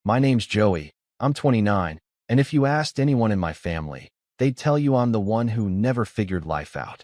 My name's Joey. I'm 29, and if you asked anyone in my family, they'd tell you I'm the one who never figured life out.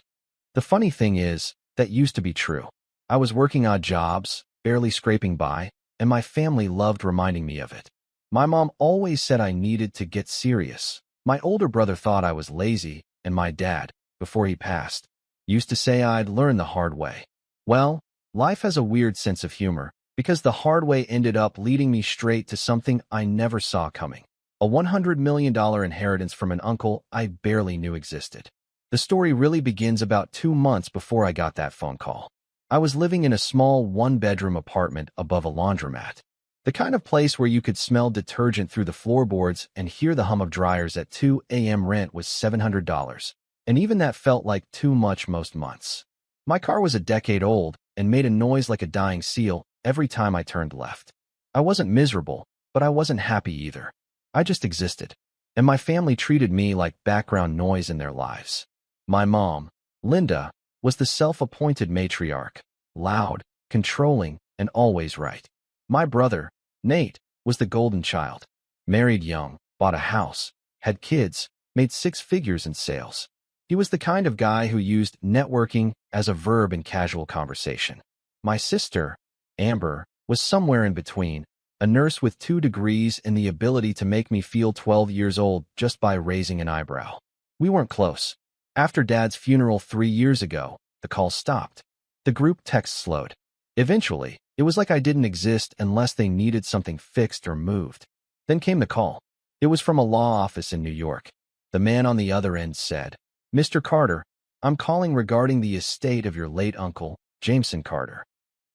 The funny thing is, that used to be true. I was working odd jobs, barely scraping by, and my family loved reminding me of it. My mom always said I needed to get serious. My older brother thought I was lazy, and my dad, before he passed, used to say I'd learn the hard way. Well, life has a weird sense of humor, because the hard way ended up leading me straight to something I never saw coming. A $100 million inheritance from an uncle I barely knew existed. The story really begins about 2 months before I got that phone call. I was living in a small one-bedroom apartment above a laundromat. The kind of place where you could smell detergent through the floorboards and hear the hum of dryers at 2 a.m. Rent was $700, and even that felt like too much most months. My car was a decade old and made a noise like a dying seal every time I turned left. I wasn't miserable, but I wasn't happy either. I just existed, and my family treated me like background noise in their lives. My mom, Linda, was the self-appointed matriarch, loud, controlling, and always right. My brother, Nate, was the golden child. Married young, bought a house, had kids, made 6 figures in sales. He was the kind of guy who used networking as a verb in casual conversation. My sister, Amber, was somewhere in between, a nurse with 2 degrees and the ability to make me feel 12 years old just by raising an eyebrow. We weren't close. After Dad's funeral 3 years ago, the call stopped. The group text slowed. Eventually, it was like I didn't exist unless they needed something fixed or moved. Then came the call. It was from a law office in New York. The man on the other end said, "Mr. Carter, I'm calling regarding the estate of your late uncle, Jameson Carter."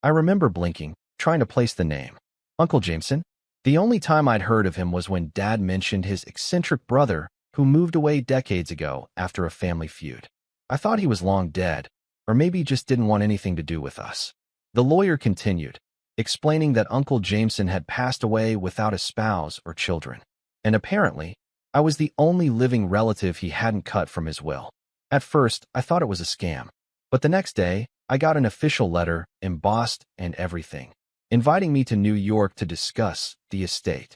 I remember blinking, trying to place the name. Uncle Jameson? The only time I'd heard of him was when Dad mentioned his eccentric brother who moved away decades ago after a family feud. I thought he was long dead, or maybe just didn't want anything to do with us. The lawyer continued, explaining that Uncle Jameson had passed away without a spouse or children, and apparently, I was the only living relative he hadn't cut from his will. At first, I thought it was a scam, but the next day, I got an official letter, embossed and everything, inviting me to New York to discuss the estate.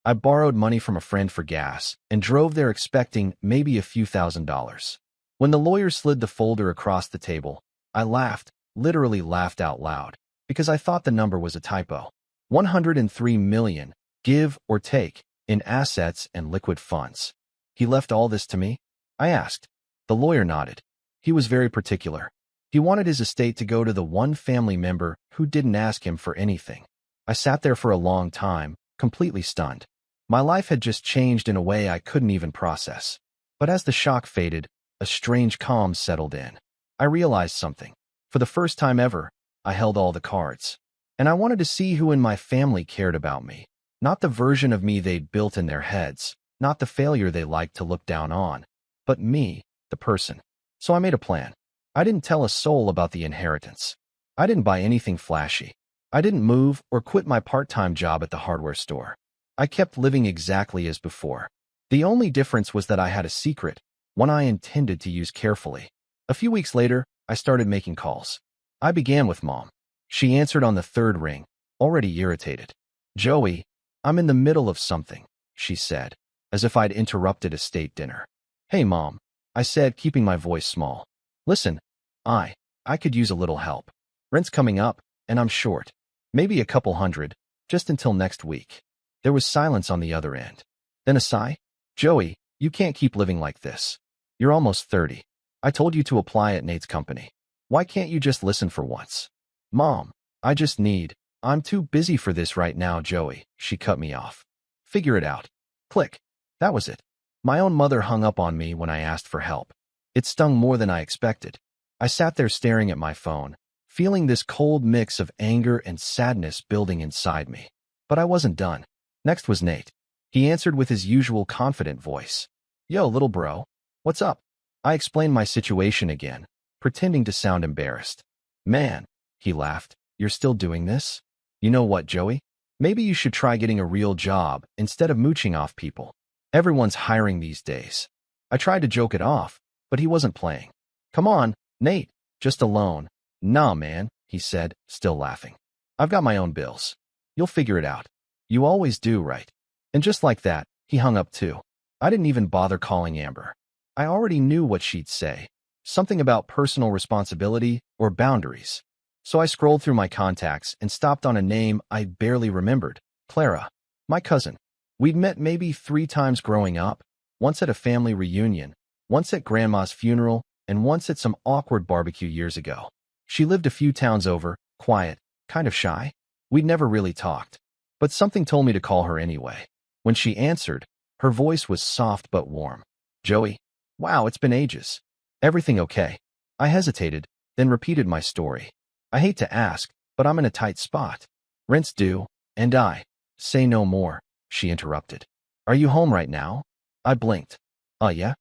I borrowed money from a friend for gas and drove there expecting maybe a few $1,000s. When the lawyer slid the folder across the table, I laughed, literally laughed out loud, because I thought the number was a typo. 103 million, give or take, in assets and liquid funds. He left all this to me? I asked. The lawyer nodded. He was very particular. He wanted his estate to go to the one family member who didn't ask him for anything. I sat there for a long time, completely stunned. My life had just changed in a way I couldn't even process. But as the shock faded, a strange calm settled in. I realized something. For the first time ever, I held all the cards. And I wanted to see who in my family cared about me. Not the version of me they'd built in their heads, not the failure they liked to look down on, but me, the person. So I made a plan. I didn't tell a soul about the inheritance. I didn't buy anything flashy. I didn't move or quit my part-time job at the hardware store. I kept living exactly as before. The only difference was that I had a secret, one I intended to use carefully. A few weeks later, I started making calls. I began with Mom. She answered on the 3rd ring, already irritated. "Joey, I'm in the middle of something," she said, as if I'd interrupted a state dinner. "Hey, Mom," I said, keeping my voice small. "Listen, I could use a little help. Rent's coming up, and I'm short. Maybe a couple hundred, just until next week." There was silence on the other end. Then a sigh. "Joey, you can't keep living like this. You're almost 30. I told you to apply at Nate's company. Why can't you just listen for once?" "Mom, I'm too busy for this right now, Joey," she cut me off. "Figure it out." Click. That was it. My own mother hung up on me when I asked for help. It stung more than I expected. I sat there staring at my phone, feeling this cold mix of anger and sadness building inside me. But I wasn't done. Next was Nate. He answered with his usual confident voice. "Yo, little bro. What's up?" I explained my situation again, pretending to sound embarrassed. "Man," he laughed, "you're still doing this? You know what, Joey? Maybe you should try getting a real job instead of mooching off people. Everyone's hiring these days." I tried to joke it off, but he wasn't playing. "Come on, Nate, just a loan." "Nah, man," he said, still laughing. "I've got my own bills. You'll figure it out." You always do, right? And just like that, he hung up too. I didn't even bother calling Amber. I already knew what she'd say. Something about personal responsibility or boundaries. So I scrolled through my contacts and stopped on a name I barely remembered. Clara. My cousin. We'd met maybe 3 times growing up, once at a family reunion, once at Grandma's funeral, and once at some awkward barbecue years ago. She lived a few towns over, quiet, kind of shy. We'd never really talked. But something told me to call her anyway. When she answered, her voice was soft but warm. Joey. Wow, it's been ages. Everything okay? I hesitated, then repeated my story. I hate to ask, but I'm in a tight spot. Rent's due, and I. Say no more, she interrupted. Are you home right now? I blinked. Yeah?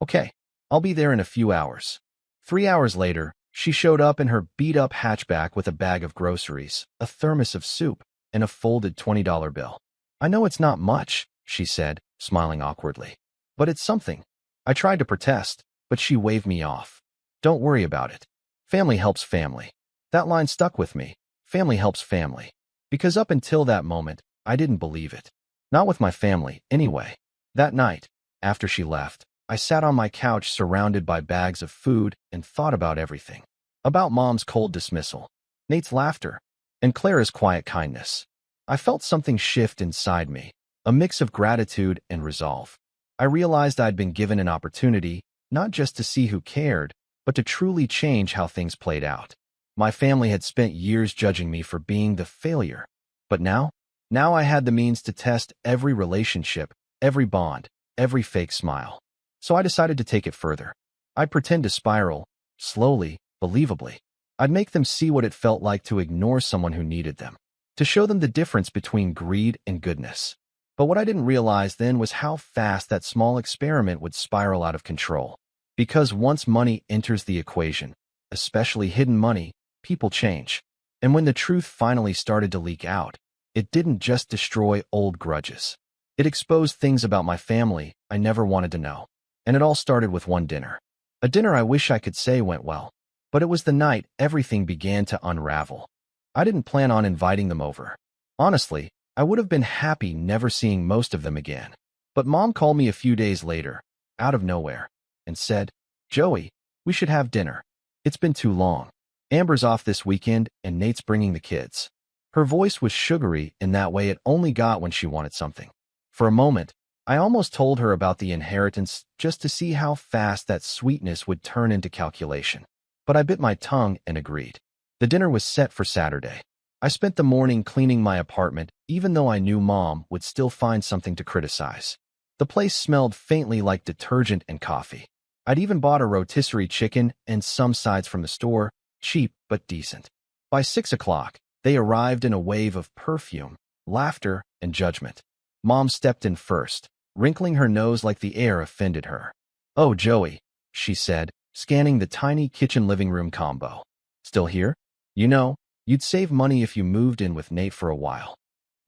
Okay. I'll be there in a few hours. 3 hours later, she showed up in her beat-up hatchback with a bag of groceries, a thermos of soup, and a folded $20 bill. I know it's not much, she said, smiling awkwardly. But it's something. I tried to protest, but she waved me off. Don't worry about it. Family helps family. That line stuck with me. Family helps family. Because up until that moment, I didn't believe it. Not with my family, anyway. That night, after she left, I sat on my couch surrounded by bags of food and thought about everything. About Mom's cold dismissal, Nate's laughter, and Clara's quiet kindness. I felt something shift inside me, a mix of gratitude and resolve. I realized I'd been given an opportunity, not just to see who cared, but to truly change how things played out. My family had spent years judging me for being the failure. But now I had the means to test every relationship, every bond, every fake smile. So I decided to take it further. I'd pretend to spiral, slowly, believably. I'd make them see what it felt like to ignore someone who needed them, to show them the difference between greed and goodness. But what I didn't realize then was how fast that small experiment would spiral out of control. Because once money enters the equation, especially hidden money, people change. And when the truth finally started to leak out, it didn't just destroy old grudges. It exposed things about my family I never wanted to know. And it all started with one dinner. A dinner I wish I could say went well. But it was the night everything began to unravel. I didn't plan on inviting them over. Honestly, I would have been happy never seeing most of them again. But Mom called me a few days later, out of nowhere, and said, Joey, we should have dinner. It's been too long. Amber's off this weekend and Nate's bringing the kids. Her voice was sugary in that way it only got when she wanted something. For a moment, I almost told her about the inheritance just to see how fast that sweetness would turn into calculation. But I bit my tongue and agreed. The dinner was set for Saturday. I spent the morning cleaning my apartment, even though I knew Mom would still find something to criticize. The place smelled faintly like detergent and coffee. I'd even bought a rotisserie chicken and some sides from the store, cheap but decent. By 6 o'clock, they arrived in a wave of perfume, laughter, and judgment. Mom stepped in first, wrinkling her nose like the air offended her. Oh, Joey, she said, scanning the tiny kitchen-living room combo. Still here? You know, you'd save money if you moved in with Nate for a while.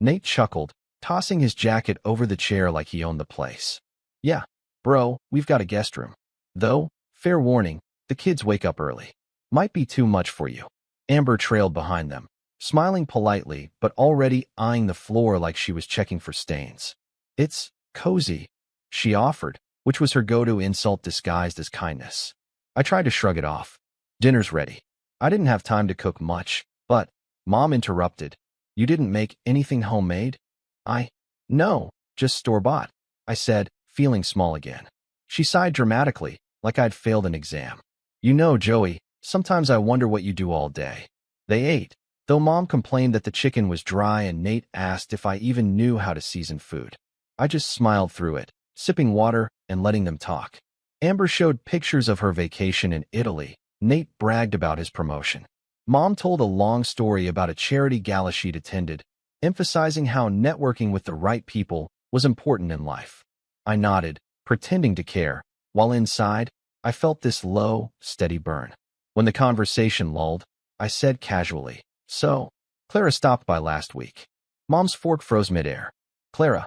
Nate chuckled, tossing his jacket over the chair like he owned the place. Yeah, bro, we've got a guest room. Though, fair warning, the kids wake up early. Might be too much for you. Amber trailed behind them, smiling politely but already eyeing the floor like she was checking for stains. It's cozy, she offered, which was her go-to insult disguised as kindness. I tried to shrug it off. Dinner's ready. I didn't have time to cook much, but Mom interrupted. You didn't make anything homemade? No, just store-bought, I said, feeling small again. She sighed dramatically, like I'd failed an exam. You know, Joey, sometimes I wonder what you do all day. They ate, though Mom complained that the chicken was dry and Nate asked if I even knew how to season food. I just smiled through it, sipping water and letting them talk. Amber showed pictures of her vacation in Italy. Nate bragged about his promotion. Mom told a long story about a charity gala she'd attended, emphasizing how networking with the right people was important in life. I nodded, pretending to care, while inside, I felt this low, steady burn. When the conversation lulled, I said casually, So, Clara stopped by last week. Mom's fork froze midair. Clara?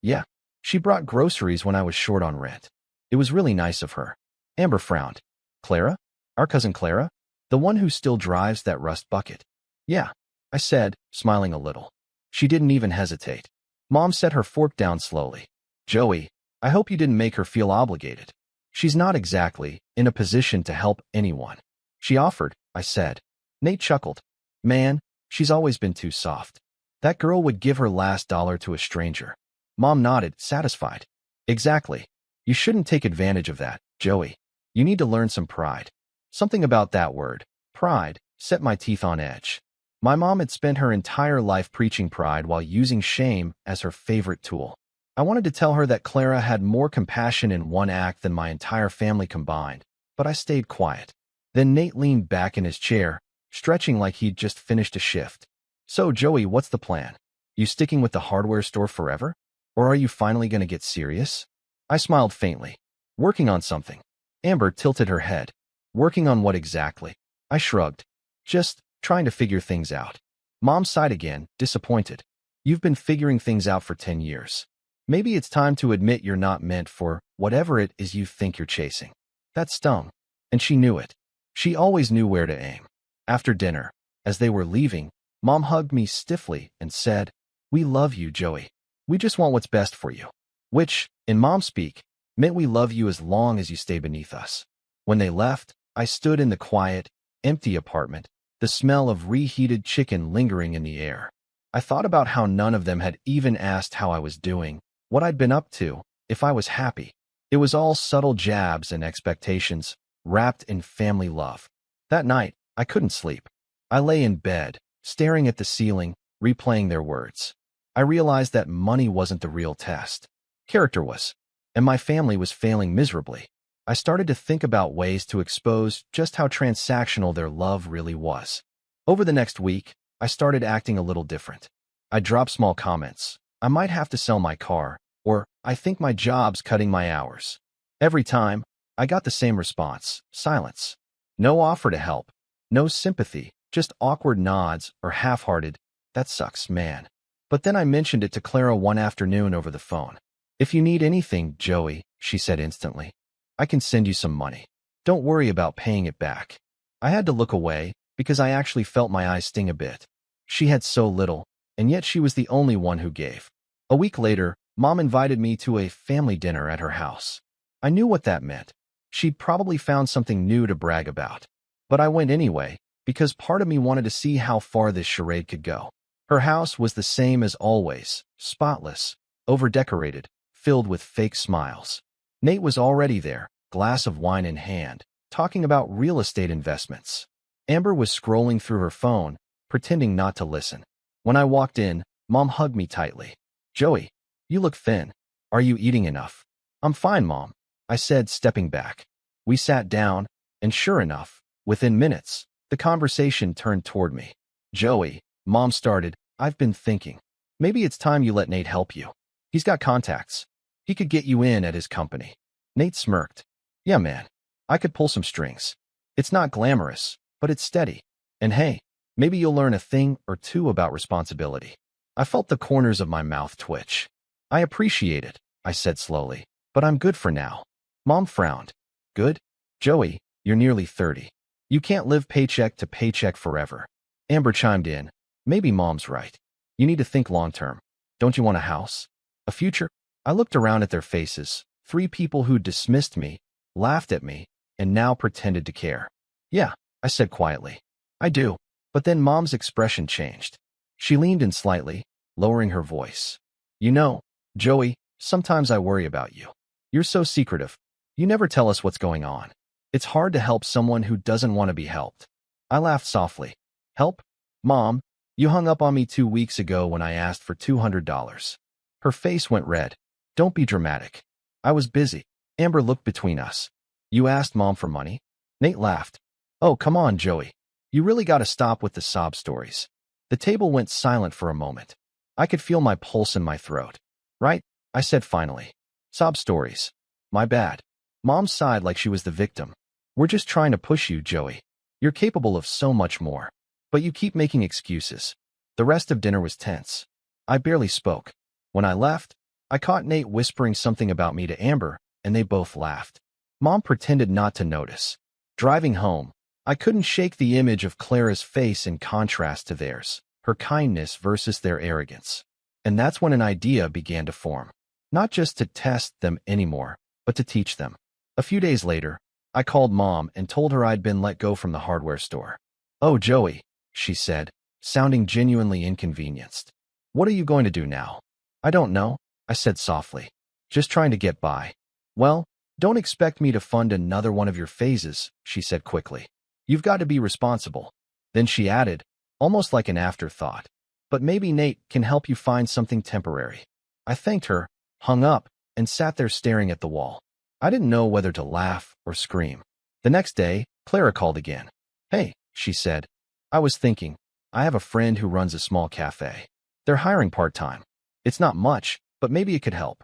Yeah. She brought groceries when I was short on rent. It was really nice of her. Amber frowned. Clara? Our cousin Clara? The one who still drives that rust bucket? Yeah, I said, smiling a little. She didn't even hesitate. Mom set her fork down slowly. Joey, I hope you didn't make her feel obligated. She's not exactly in a position to help anyone. She offered, I said. Nate chuckled. Man, she's always been too soft. That girl would give her last dollar to a stranger. Mom nodded, satisfied. Exactly. You shouldn't take advantage of that, Joey. You need to learn some pride. Something about that word, pride, set my teeth on edge. My mom had spent her entire life preaching pride while using shame as her favorite tool. I wanted to tell her that Clara had more compassion in one act than my entire family combined, but I stayed quiet. Then Nate leaned back in his chair, stretching like he'd just finished a shift. So, Joey, what's the plan? You sticking with the hardware store forever? Or are you finally going to get serious? I smiled faintly. Working on something. Amber tilted her head. Working on what exactly? I shrugged. Just trying to figure things out. Mom sighed again, disappointed. You've been figuring things out for 10 years. Maybe it's time to admit you're not meant for whatever it is you think you're chasing. That stung. And she knew it. She always knew where to aim. After dinner, as they were leaving, Mom hugged me stiffly and said, We love you, Joey. We just want what's best for you. Which, in Mom speak, meant we love you as long as you stay beneath us. When they left, I stood in the quiet, empty apartment, the smell of reheated chicken lingering in the air. I thought about how none of them had even asked how I was doing, what I'd been up to, if I was happy. It was all subtle jabs and expectations, wrapped in family love. That night, I couldn't sleep. I lay in bed, staring at the ceiling, replaying their words. I realized that money wasn't the real test. Character was. And my family was failing miserably. I started to think about ways to expose just how transactional their love really was. Over the next week, I started acting a little different. I dropped small comments. I might have to sell my car, or I think my job's cutting my hours. Every time, I got the same response, silence. No offer to help. No sympathy, just awkward nods or half-hearted, that sucks, man. But then I mentioned it to Clara one afternoon over the phone. If you need anything, Joey, she said instantly, I can send you some money. Don't worry about paying it back. I had to look away because I actually felt my eyes sting a bit. She had so little, and yet she was the only one who gave. A week later, Mom invited me to a family dinner at her house. I knew what that meant. She'd probably found something new to brag about. But I went anyway, because part of me wanted to see how far this charade could go. Her house was the same as always, spotless, overdecorated, filled with fake smiles. Nate was already there, glass of wine in hand, talking about real estate investments. Amber was scrolling through her phone, pretending not to listen. When I walked in, Mom hugged me tightly. Joey, you look thin. Are you eating enough? I'm fine, Mom, I said, stepping back. We sat down, and sure enough, within minutes, the conversation turned toward me. Joey, Mom started, I've been thinking. Maybe it's time you let Nate help you. He's got contacts. He could get you in at his company. Nate smirked. Yeah, man. I could pull some strings. It's not glamorous, but it's steady. And hey, maybe you'll learn a thing or two about responsibility. I felt the corners of my mouth twitch. I appreciate it, I said slowly, but I'm good for now. Mom frowned. Good? Joey, you're nearly 30. You can't live paycheck to paycheck forever. Amber chimed in. Maybe Mom's right. You need to think long-term. Don't you want a house? A future? I looked around at their faces, 3 people who dismissed me, laughed at me, and now pretended to care. Yeah, I said quietly. I do. But then Mom's expression changed. She leaned in slightly, lowering her voice. You know, Joey, sometimes I worry about you. You're so secretive. You never tell us what's going on. It's hard to help someone who doesn't want to be helped. I laughed softly. Help? Mom, you hung up on me 2 weeks ago when I asked for $200. Her face went red. Don't be dramatic. I was busy. Amber looked between us. You asked Mom for money? Nate laughed. Oh, come on, Joey. You really got to stop with the sob stories. The table went silent for a moment. I could feel my pulse in my throat. Right? I said finally. Sob stories. My bad. Mom sighed like she was the victim. We're just trying to push you, Joey. You're capable of so much more. But you keep making excuses. The rest of dinner was tense. I barely spoke. When I left, I caught Nate whispering something about me to Amber, and they both laughed. Mom pretended not to notice. Driving home, I couldn't shake the image of Clara's face in contrast to theirs. her kindness versus their arrogance. And that's when an idea began to form. Not just to test them anymore, but to teach them. A few days later, I called Mom and told her I'd been let go from the hardware store. "Oh, Joey," she said, sounding genuinely inconvenienced. "What are you going to do now?" "I don't know," I said softly. "Just trying to get by." "Well, don't expect me to fund another one of your phases," she said quickly. "You've got to be responsible." Then she added, almost like an afterthought, "But maybe Nate can help you find something temporary." I thanked her, hung up, and sat there staring at the wall. I didn't know whether to laugh or scream. The next day, Clara called again. "Hey," she said, "I was thinking, I have a friend who runs a small cafe. They're hiring part-time. It's not much, but maybe it could help."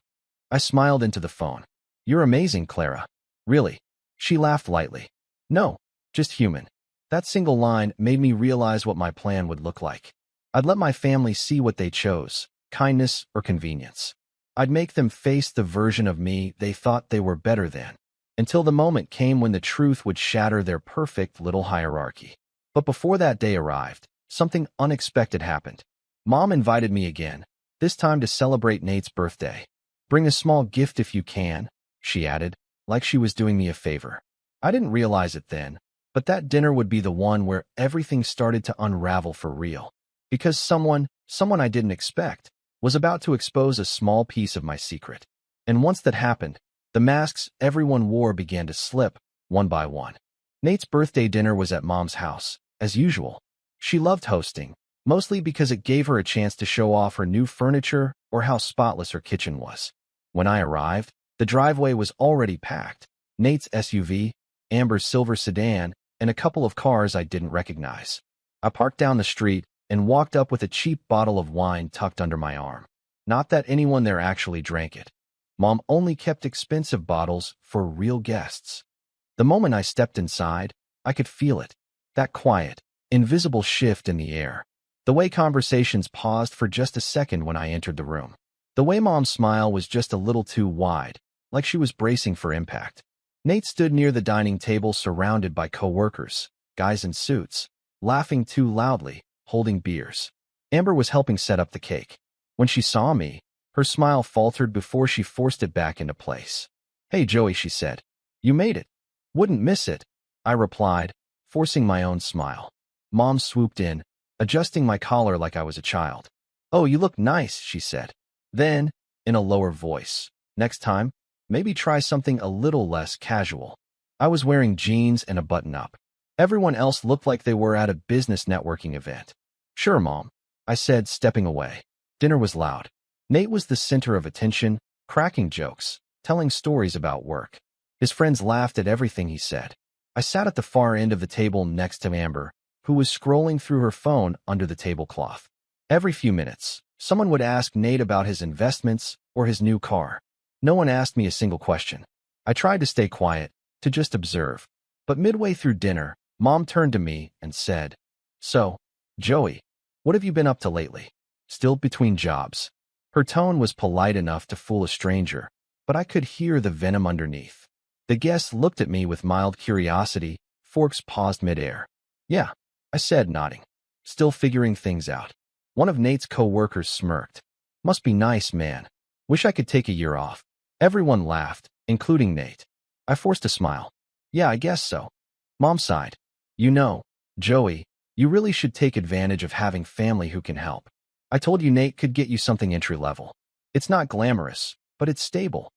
I smiled into the phone. "You're amazing, Clara." "Really?" She laughed lightly. "No, just human." That single line made me realize what my plan would look like. I'd let my family see what they chose, kindness or convenience. I'd make them face the version of me they thought they were better than, until the moment came when the truth would shatter their perfect little hierarchy. But before that day arrived, something unexpected happened. Mom invited me again, this time to celebrate Nate's birthday. "Bring a small gift if you can," she added, like she was doing me a favor. I didn't realize it then, but that dinner would be the one where everything started to unravel for real. Because someone I didn't expect, was about to expose a small piece of my secret. And once that happened, the masks everyone wore began to slip, one by one. Nate's birthday dinner was at Mom's house, as usual. She loved hosting, mostly because it gave her a chance to show off her new furniture or how spotless her kitchen was. When I arrived, the driveway was already packed. Nate's SUV, Amber's silver sedan, and a couple of cars I didn't recognize. I parked down the street and walked up with a cheap bottle of wine tucked under my arm. Not that anyone there actually drank it. Mom only kept expensive bottles for real guests. The moment I stepped inside, I could feel it. That quiet, invisible shift in the air. The way conversations paused for just a second when I entered the room. The way Mom's smile was just a little too wide, like she was bracing for impact. Nate stood near the dining table surrounded by coworkers, guys in suits, laughing too loudly, holding beers. Amber was helping set up the cake. When she saw me, her smile faltered before she forced it back into place. "Hey, Joey," she said. "You made it." "Wouldn't miss it," I replied, forcing my own smile. Mom swooped in, adjusting my collar like I was a child. "Oh, you look nice," she said. Then, in a lower voice, "Next time, maybe try something a little less casual." I was wearing jeans and a button-up. Everyone else looked like they were at a business networking event. "Sure, Mom," I said, stepping away. Dinner was loud. Nate was the center of attention, cracking jokes, telling stories about work. His friends laughed at everything he said. I sat at the far end of the table next to Amber, who was scrolling through her phone under the tablecloth. Every few minutes, someone would ask Nate about his investments or his new car. No one asked me a single question. I tried to stay quiet, to just observe. But midway through dinner, Mom turned to me and said, "So, Joey, what have you been up to lately? Still between jobs?" Her tone was polite enough to fool a stranger, but I could hear the venom underneath. The guests looked at me with mild curiosity. Forks paused midair. "Yeah," I said, nodding. "Still figuring things out." One of Nate's co-workers smirked. "Must be nice, man. Wish I could take a year off." Everyone laughed, including Nate. I forced a smile. "Yeah, I guess so." Mom sighed. "You know, Joey, you really should take advantage of having family who can help. I told you Nate could get you something entry-level. It's not glamorous, but it's stable."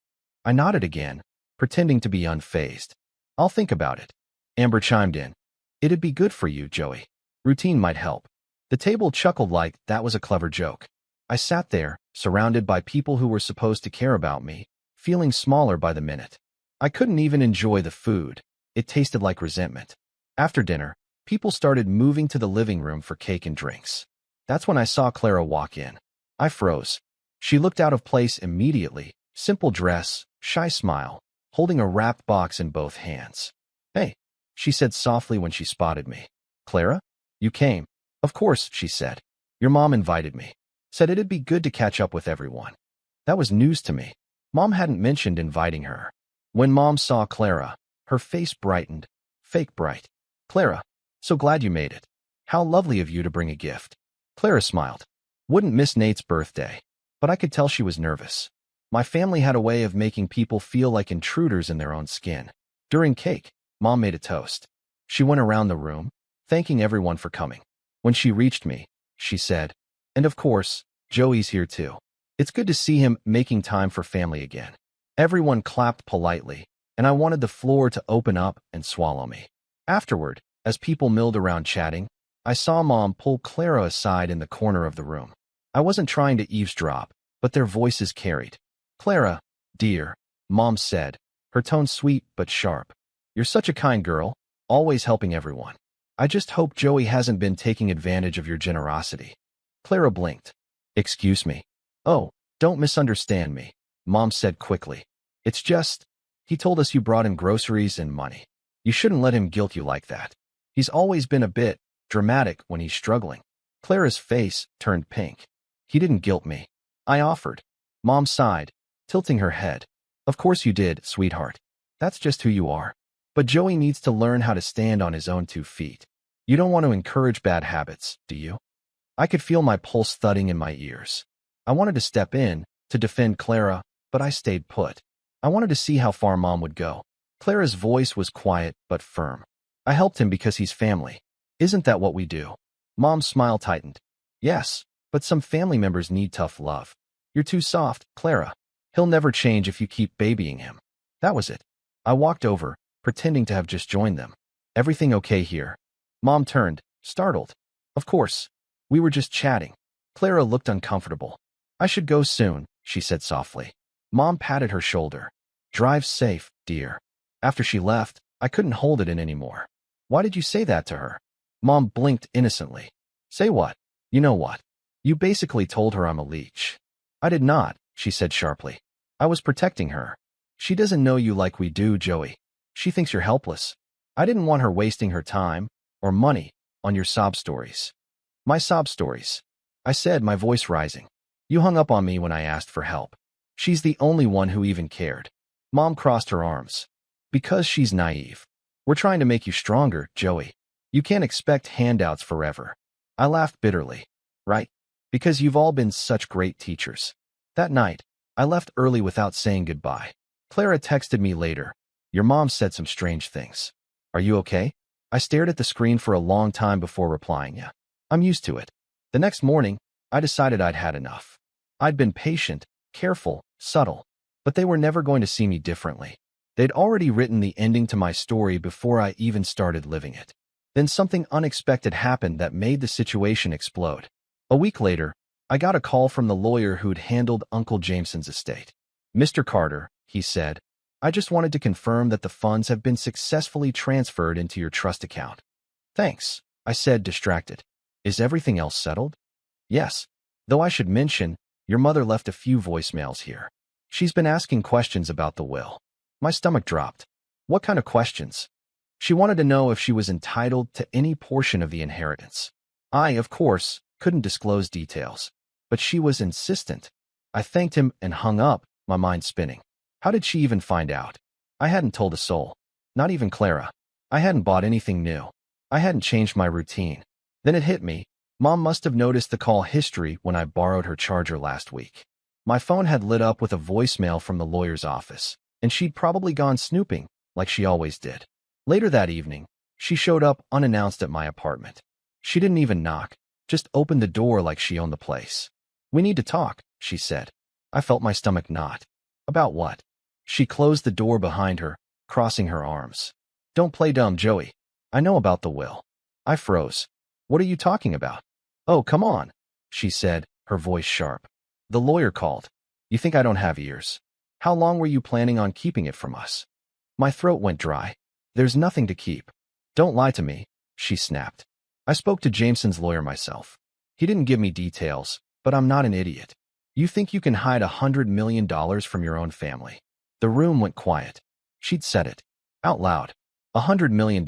I nodded again, pretending to be unfazed. "I'll think about it." Amber chimed in. "It'd be good for you, Joey. Routine might help." The table chuckled like that was a clever joke. I sat there, surrounded by people who were supposed to care about me, feeling smaller by the minute. I couldn't even enjoy the food. It tasted like resentment. After dinner, people started moving to the living room for cake and drinks. That's when I saw Clara walk in. I froze. She looked out of place immediately, simple dress, shy smile, holding a wrapped box in both hands. "Hey," she said softly when she spotted me. "Clara? You came." "Of course," she said. "Your mom invited me. Said it'd be good to catch up with everyone." That was news to me. Mom hadn't mentioned inviting her. When Mom saw Clara, her face brightened, fake bright. "Clara, so glad you made it. How lovely of you to bring a gift." Clara smiled. Wouldn't miss Nate's birthday, but I could tell she was nervous. My family had a way of making people feel like intruders in their own skin. During cake, Mom made a toast. She went around the room, thanking everyone for coming. When she reached me, she said, "And of course, Joey's here too. It's good to see him making time for family again." Everyone clapped politely, and I wanted the floor to open up and swallow me. Afterward, as people milled around chatting, I saw Mom pull Clara aside in the corner of the room. I wasn't trying to eavesdrop, but their voices carried. "Clara, dear," Mom said, her tone sweet but sharp. "You're such a kind girl, always helping everyone. I just hope Joey hasn't been taking advantage of your generosity." Clara blinked. "Excuse me." "Oh, don't misunderstand me," Mom said quickly. "It's just, he told us you brought him groceries and money. You shouldn't let him guilt you like that. He's always been a bit dramatic when he's struggling." Clara's face turned pink. "He didn't guilt me. I offered." Mom sighed, tilting her head. "Of course you did, sweetheart. That's just who you are. But Joey needs to learn how to stand on his own 2 feet. You don't want to encourage bad habits, do you?" I could feel my pulse thudding in my ears. I wanted to step in, to defend Clara, but I stayed put. I wanted to see how far Mom would go. Clara's voice was quiet but firm. "I helped him because he's family. Isn't that what we do?" Mom's smile tightened. "Yes, but some family members need tough love. You're too soft, Clara. He'll never change if you keep babying him." That was it. I walked over, pretending to have just joined them. "Everything okay here?" Mom turned, startled. "Of course. We were just chatting." Clara looked uncomfortable. "I should go soon," she said softly. Mom patted her shoulder. "Drive safe, dear." After she left, I couldn't hold it in anymore. "Why did you say that to her?" Mom blinked innocently. "Say what?" "You know what. You basically told her I'm a leech." "I did not," she said sharply. "I was protecting her. She doesn't know you like we do, Joey. She thinks you're helpless. I didn't want her wasting her time, or money, on your sob stories." "My sob stories," I said, my voice rising. "You hung up on me when I asked for help. She's the only one who even cared." Mom crossed her arms. "Because she's naive. We're trying to make you stronger, Joey. You can't expect handouts forever." I laughed bitterly. "Right? Because you've all been such great teachers." That night, I left early without saying goodbye. Clara texted me later. "Your mom said some strange things. Are you okay?" I stared at the screen for a long time before replying. "Yeah. I'm used to it." The next morning, I decided I'd had enough. I'd been patient, careful, subtle, but they were never going to see me differently. They'd already written the ending to my story before I even started living it. Then something unexpected happened that made the situation explode. A week later, I got a call from the lawyer who'd handled Uncle Jameson's estate. "Mr. Carter," he said, "I just wanted to confirm that the funds have been successfully transferred into your trust account." "Thanks," I said, distracted. "Is everything else settled?" "Yes. Though I should mention, your mother left a few voicemails here. She's been asking questions about the will." My stomach dropped. "What kind of questions?" "She wanted to know if she was entitled to any portion of the inheritance." I, of course, couldn't disclose details, but she was insistent. I thanked him and hung up, my mind spinning. How did she even find out? I hadn't told a soul. Not even Clara. I hadn't bought anything new. I hadn't changed my routine. Then it hit me. Mom must have noticed the call history when I borrowed her charger last week. My phone had lit up with a voicemail from the lawyer's office, and she'd probably gone snooping, like she always did. Later that evening, she showed up unannounced at my apartment. She didn't even knock, just opened the door like she owned the place. "We need to talk," she said. I felt my stomach knot. "About what?" She closed the door behind her, crossing her arms. "Don't play dumb, Joey. I know about the will." I froze. "What are you talking about?" "Oh, come on," she said, her voice sharp. "The lawyer called. You think I don't have ears? How long were you planning on keeping it from us?" My throat went dry. "There's nothing to keep." "Don't lie to me," she snapped. "I spoke to Jameson's lawyer myself. He didn't give me details, but I'm not an idiot. You think you can hide $100 million from your own family?" The room went quiet. She'd said it. Out loud. $100 million.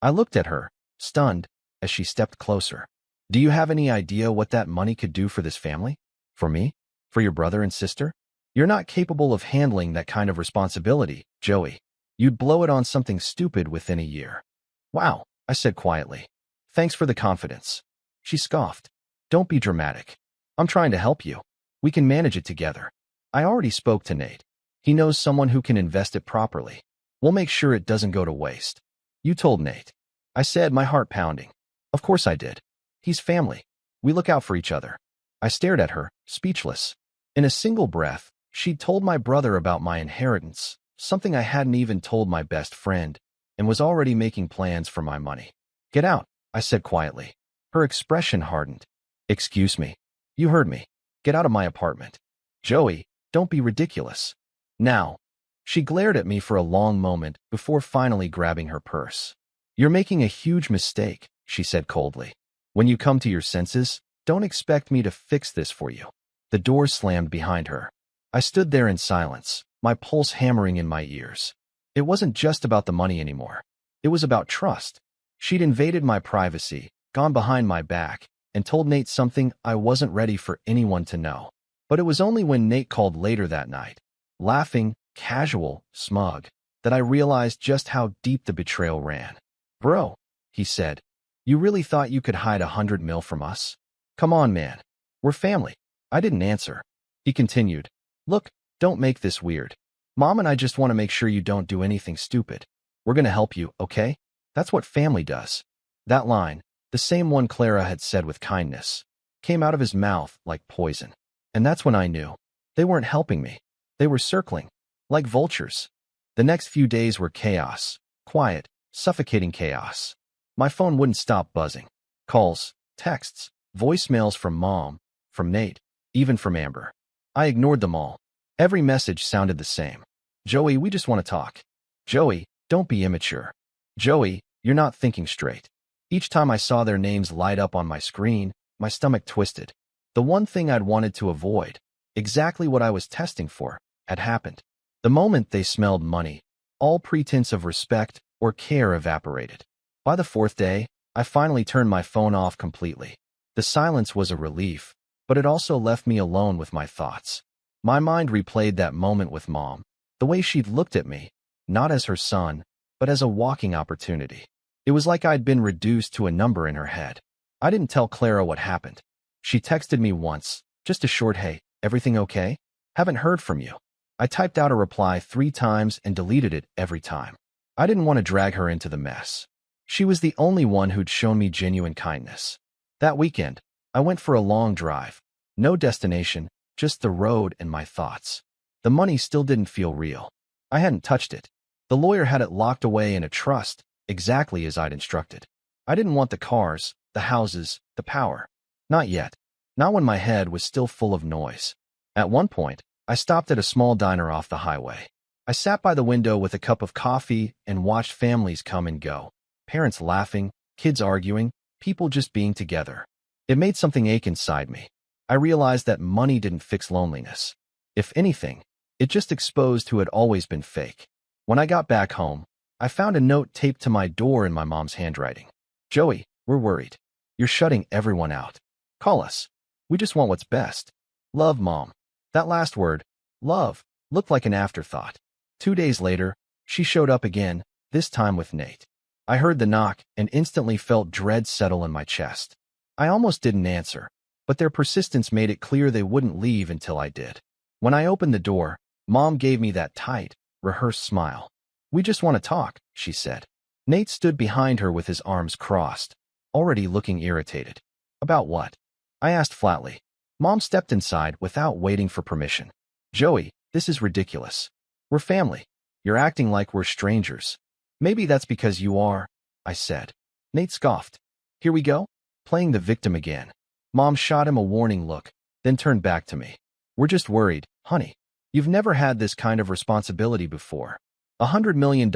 I looked at her, stunned, as she stepped closer. "Do you have any idea what that money could do for this family? For me? For your brother and sister? You're not capable of handling that kind of responsibility, Joey. You'd blow it on something stupid within a year." "Wow," I said quietly. "Thanks for the confidence." She scoffed. don't be dramatic. I'm trying to help you. We can manage it together. I already spoke to Nate. He knows someone who can invest it properly. We'll make sure it doesn't go to waste. You told Nate. I said, my heart pounding. Of course I did. He's family. We look out for each other. I stared at her, speechless. In a single breath, she'd told my brother about my inheritance, something I hadn't even told my best friend, and was already making plans for my money. Get out, I said quietly. Her expression hardened. Excuse me. You heard me. Get out of my apartment. Joey, don't be ridiculous. Now. She glared at me for a long moment before finally grabbing her purse. You're making a huge mistake, she said coldly. When you come to your senses, don't expect me to fix this for you. The door slammed behind her. I stood there in silence, my pulse hammering in my ears. It wasn't just about the money anymore. It was about trust. She'd invaded my privacy, gone behind my back, and told Nate something I wasn't ready for anyone to know. But it was only when Nate called later that night, laughing, casual, smug, that I realized just how deep the betrayal ran. Bro, he said, you really thought you could hide $100 million from us? Come on, man. We're family. I didn't answer. He continued, look, don't make this weird. Mom and I just want to make sure you don't do anything stupid. We're going to help you, okay? That's what family does. That line, the same one Clara had said with kindness, came out of his mouth like poison. And that's when I knew. They weren't helping me. They were circling, like vultures. The next few days were chaos. Quiet, suffocating chaos. My phone wouldn't stop buzzing. Calls, texts, voicemails from Mom, from Nate, even from Amber. I ignored them all. Every message sounded the same. Joey, we just want to talk. Joey, don't be immature. Joey, you're not thinking straight. Each time I saw their names light up on my screen, my stomach twisted. The one thing I'd wanted to avoid, exactly what I was testing for, had happened. The moment they smelled money, all pretense of respect or care evaporated. By the fourth day, I finally turned my phone off completely. The silence was a relief, but it also left me alone with my thoughts. My mind replayed that moment with Mom, the way she'd looked at me, not as her son, but as a walking opportunity. It was like I'd been reduced to a number in her head. I didn't tell Clara what happened. She texted me once, just a short hey, everything okay? Haven't heard from you. I typed out a reply 3 times and deleted it every time. I didn't want to drag her into the mess. She was the only one who'd shown me genuine kindness. That weekend, I went for a long drive. No destination, just the road and my thoughts. The money still didn't feel real. I hadn't touched it. The lawyer had it locked away in a trust, exactly as I'd instructed. I didn't want the cars, the houses, the power. Not yet. Not when my head was still full of noise. At one point, I stopped at a small diner off the highway. I sat by the window with a cup of coffee and watched families come and go. Parents laughing, kids arguing, people just being together. It made something ache inside me. I realized that money didn't fix loneliness. If anything, it just exposed who had always been fake. When I got back home, I found a note taped to my door in my mom's handwriting. Joey, we're worried. You're shutting everyone out. Call us. We just want what's best. Love, Mom. That last word, love, looked like an afterthought. 2 days later, she showed up again, this time with Nate. I heard the knock and instantly felt dread settle in my chest. I almost didn't answer, but their persistence made it clear they wouldn't leave until I did. When I opened the door, Mom gave me that tight, rehearsed smile. We just want to talk, she said. Nate stood behind her with his arms crossed, already looking irritated. About what? I asked flatly. Mom stepped inside without waiting for permission. Joey, this is ridiculous. We're family. You're acting like we're strangers. Maybe that's because you are, I said. Nate scoffed. Here we go? Playing the victim again. Mom shot him a warning look, then turned back to me. We're just worried, honey. You've never had this kind of responsibility before. $100 million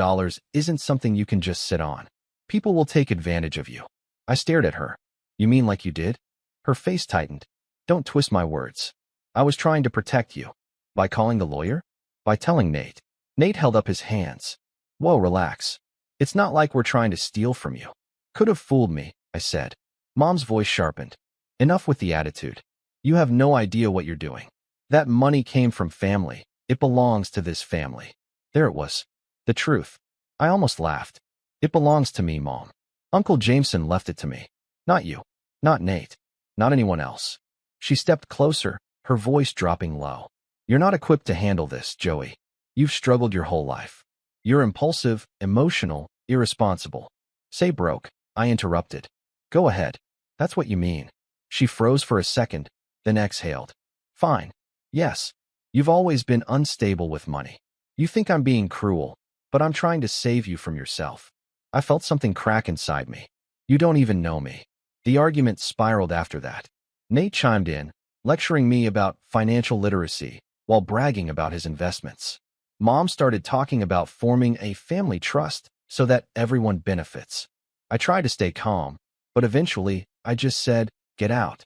isn't something you can just sit on. People will take advantage of you. I stared at her. You mean like you did? Her face tightened. Don't twist my words. I was trying to protect you. By calling the lawyer? By telling Nate. Nate held up his hands. Whoa, relax. It's not like we're trying to steal from you. Could have fooled me, I said. Mom's voice sharpened. Enough with the attitude. You have no idea what you're doing. That money came from family. It belongs to this family. There it was. The truth. I almost laughed. It belongs to me, Mom. Uncle Jameson left it to me. Not you. Not Nate. not anyone else. She stepped closer, her voice dropping low. You're not equipped to handle this, Joey. You've struggled your whole life. You're impulsive, emotional, irresponsible. Say broke, I interrupted. Go ahead. That's what you mean. She froze for a second, then exhaled. Fine. Yes. You've always been unstable with money. You think I'm being cruel, but I'm trying to save you from yourself. I felt something crack inside me. You don't even know me. The argument spiraled after that. Nate chimed in, lecturing me about financial literacy while bragging about his investments. Mom started talking about forming a family trust so that everyone benefits. I tried to stay calm, but eventually I just said, get out.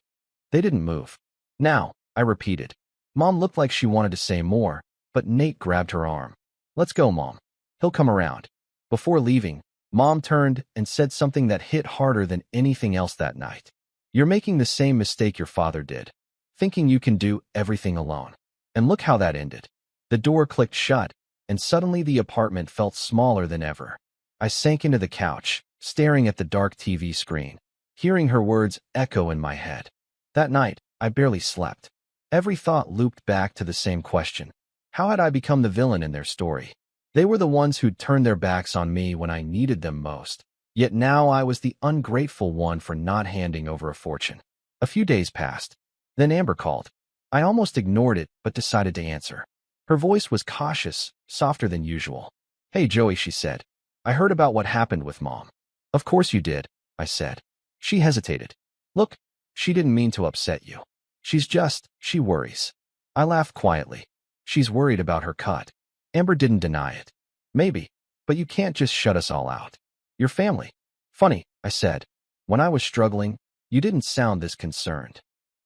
They didn't move. Now, I repeated. Mom looked like she wanted to say more, but Nate grabbed her arm. Let's go, Mom. He'll come around. Before leaving, Mom turned and said something that hit harder than anything else that night. You're making the same mistake your father did, thinking you can do everything alone. And look how that ended. The door clicked shut, and suddenly the apartment felt smaller than ever. I sank into the couch, staring at the dark TV screen, hearing her words echo in my head. That night, I barely slept. Every thought looped back to the same question. How had I become the villain in their story? They were the ones who'd turned their backs on me when I needed them most. Yet now I was the ungrateful one for not handing over a fortune. A few days passed. Then Amber called. I almost ignored it, but decided to answer. Her voice was cautious, softer than usual. Hey, Joey, she said. I heard about what happened with Mom. Of course you did, I said. She hesitated. Look, she didn't mean to upset you. She worries. I laughed quietly. She's worried about her cut. Amber didn't deny it. Maybe, but you can't just shut us all out. Your family. Funny, I said. When I was struggling, you didn't sound this concerned.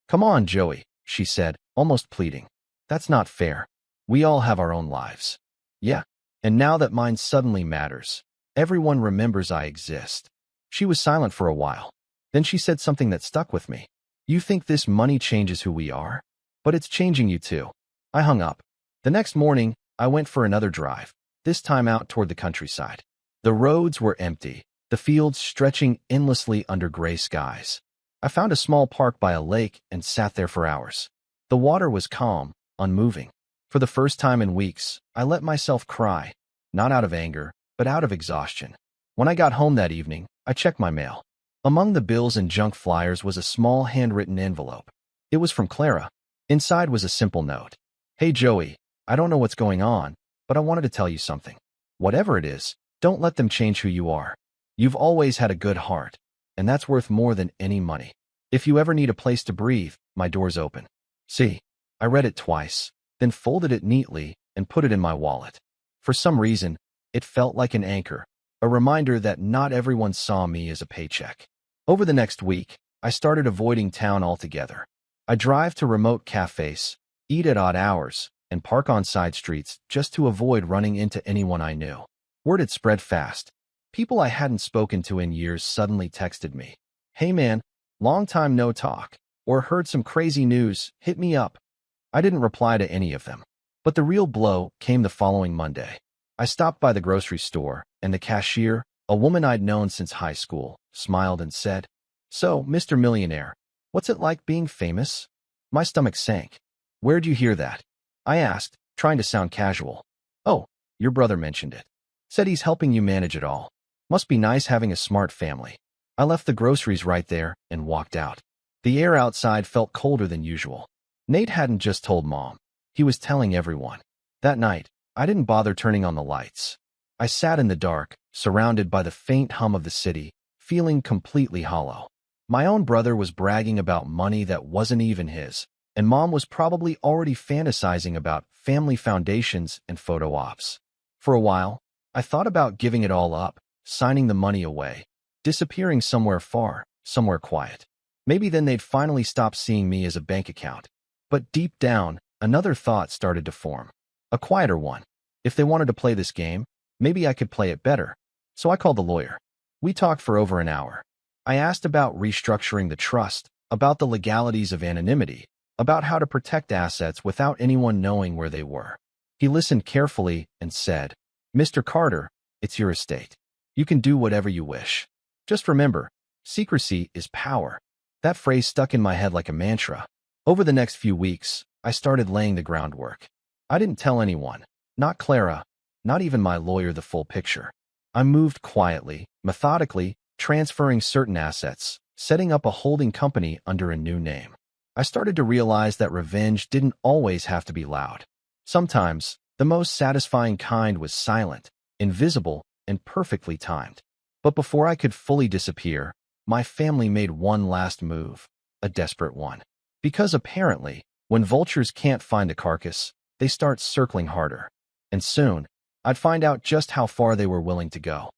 Come on, Joey, she said, almost pleading. That's not fair. We all have our own lives. Yeah, and now that mine suddenly matters, everyone remembers I exist. She was silent for a while. Then she said something that stuck with me. You think this money changes who we are? But it's changing you too. I hung up. The next morning, I went for another drive, this time out toward the countryside. The roads were empty, the fields stretching endlessly under gray skies. I found a small park by a lake and sat there for hours. The water was calm, unmoving. For the first time in weeks, I let myself cry, not out of anger, but out of exhaustion. When I got home that evening, I checked my mail. Among the bills and junk flyers was a small handwritten envelope. It was from Clara. Inside was a simple note. Hey Joey, I don't know what's going on, but I wanted to tell you something. Whatever it is, don't let them change who you are. You've always had a good heart, and that's worth more than any money. If you ever need a place to breathe, my door's open. See, I read it twice, then folded it neatly and put it in my wallet. For some reason, it felt like an anchor, a reminder that not everyone saw me as a paycheck. Over the next week, I started avoiding town altogether. I drive to remote cafes, eat at odd hours, and park on side streets just to avoid running into anyone I knew. Word had spread fast. People I hadn't spoken to in years suddenly texted me. Hey man, long time no talk. Or heard some crazy news, hit me up. I didn't reply to any of them. But the real blow came the following Monday. I stopped by the grocery store, and the cashier, a woman I'd known since high school, smiled and said, So, Mr. Millionaire, what's it like being famous? My stomach sank. Where'd you hear that? I asked, trying to sound casual. Oh, your brother mentioned it. Said he's helping you manage it all. Must be nice having a smart family. I left the groceries right there and walked out. The air outside felt colder than usual. Nate hadn't just told Mom. He was telling everyone. That night, I didn't bother turning on the lights. I sat in the dark, surrounded by the faint hum of the city, feeling completely hollow. My own brother was bragging about money that wasn't even his, and Mom was probably already fantasizing about family foundations and photo ops. For a while, I thought about giving it all up, signing the money away, disappearing somewhere far, somewhere quiet. Maybe then they'd finally stop seeing me as a bank account. But deep down, another thought started to form. A quieter one. If they wanted to play this game, maybe I could play it better. So I called the lawyer. We talked for over an hour. I asked about restructuring the trust, about the legalities of anonymity, about how to protect assets without anyone knowing where they were. He listened carefully and said, Mr. Carter, it's your estate. You can do whatever you wish. Just remember, secrecy is power. That phrase stuck in my head like a mantra. Over the next few weeks, I started laying the groundwork. I didn't tell anyone, not Clara, not even my lawyer, the full picture. I moved quietly, methodically, transferring certain assets, setting up a holding company under a new name. I started to realize that revenge didn't always have to be loud. Sometimes, the most satisfying kind was silent, invisible, and perfectly timed. But before I could fully disappear, my family made one last move, a desperate one. Because apparently, when vultures can't find a carcass, they start circling harder. And soon, I'd find out just how far they were willing to go.